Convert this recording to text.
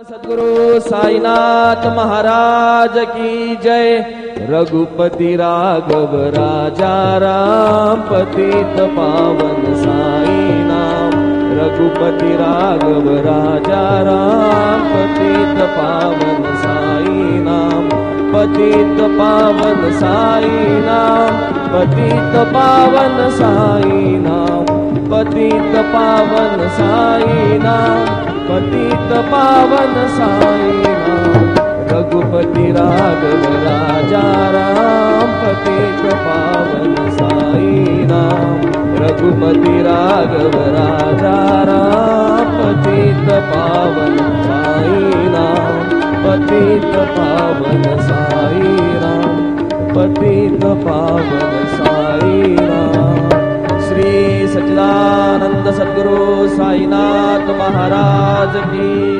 सद्गुरु साईनाथ महाराज की जय। रघुपति राघव राजा राम, पतित पावन साई नाम। रघुपति राघव राजा राम, पतित पावन साई नाम। पतित पावन साई नाम, पतित पावन साई नाम। पतित पावन साई नाम, पतित पावन साई नाम। रघुपति राघव राजा राम, पतित पावन साई नाम। रघुपति राघव राजा राम, पतित पावन साई नाम। पतित पावन साई नाम, पतित पावन साई नाम। श्री सच्चिदानंद सद्गुरु साईनाथ महाराज की